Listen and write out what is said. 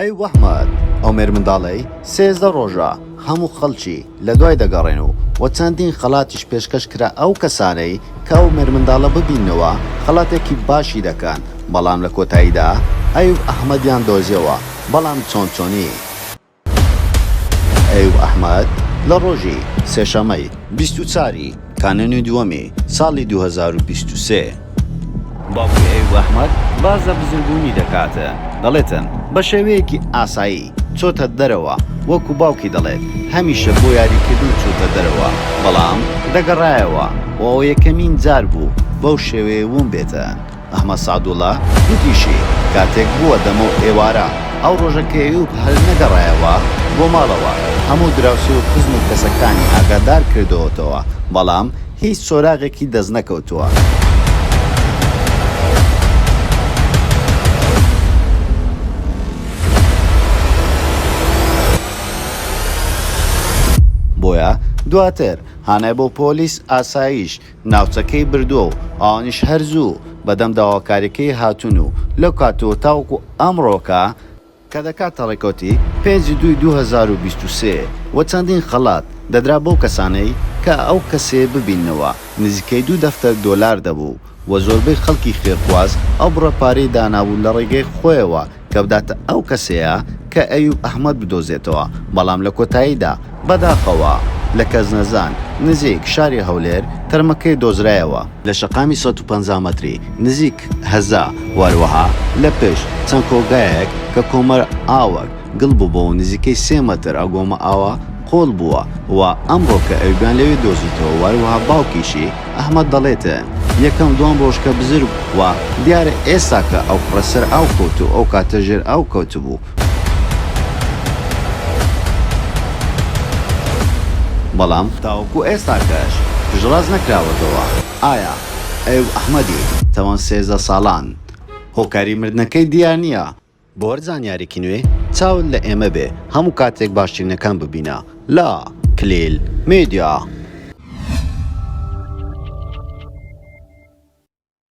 ئەی وەحمەد ئەو مێرمنداڵەی 13 ڕۆژە هەموو خەڵکی لە دوای دەگەڕێن و چەندین خەڵاتیش پێشکەش کرا ئەو کەسانەی کە ئەو مێرمنداڵە ببینەوە خەڵاتێکی باشی دەکەن، بەڵام لە کۆتاییدا ئەیوب ئەحمەدیان دۆزیەوە، بەڵام چۆنی ئەیوب ئەحمەد لە ڕۆژی سێشەمەی 24 کانونی دووەمی ساڵی 2023 باوکی ئەیوب ئەحمەد باز لە بزرگبوونی دەکاتە، دەڵێتن بە شێوەیەکی ئاسایی چۆتە دەرەوە، وەکو باوکی دەڵێت هەمیشە بۆ یاریکردن چۆتە دەرەوە، بەڵام دەگەڕایەوە و ئەو یەکەمین جار بوو بەو شێوەیە وون بێتن. ئەحمەد سەعدوڵڵا گوتیشی کاتێک بووە دەمە و ئێوارە ئەو ڕۆژەکە ئەیوب هەر نەگەڕایەوە بۆ ماڵەوە، هەموو دراوسی و قزم و کەسەکانی ئاگادار کردەوەتەوە، بەڵام هیچ سۆراغێکی دەست نەکەوتووە. بۆیە دواتر هانای بۆ پۆلیس ئاسایش ناوچەکەی بردووە و ئەوانیش هەرزوو بەدەم داواکاریەکەی هاتوون و لەو کاتەوە تاوەکو ئەمڕۆکە کە دەکاتە ڕێکەوتی 5/2/2023 و چەندین خەڵات دەدرا بەو کەسانەی کە ئەو کەسێ ببینەوە، نزیکەی $2 دەبوو و زۆربەی خەڵکی خێرخواز ئەو بڕەپارەی دانابوو لە ڕێگەی خۆیەوە کە بداتە ئەو کەسەیە کە ئەیوب ئەحمەد بدۆزێتەوە، بەڵام لە کۆتاییدا بەداخەوە لە کەس نەزان نزیک شاری هەولێر تەرمەکەی دۆزرایەوە لە شەقامی 150 مەتری نزیک هەزا، وەروەها لە پێش چەند کۆگایەک کە کۆمەر ئاوەک گڵ بووبە و نزیکەی 3 مەتر ئەگۆمە ئاوە قۆڵ بووە و ئەمڕۆ کە ئەویان لەوێ دۆزیتەوە، وەروەها باوکیشی ئەحمەد دەڵێتە یەکەم دوام ڕۆژ کە بزرگ و دیارە ئێستا کە ئەو قڕەسەر ئاو کەوت و ئەو کاتە ژێر ئاو کەوت بوو، بەڵام تاوەکو ئێستا کەش پشتڕاست نەکراوەتەوە. ئایا ئەیوب ئەحمەدی تەوەن 13 ساڵان هۆکاری مردنەکەی دیار نییە؟ بۆ وەرزانیارێکی نوێ چاوت لە ئێمە بێ، هەموو کاتێک باشترینەکان ببینە لا کلیل میدیا.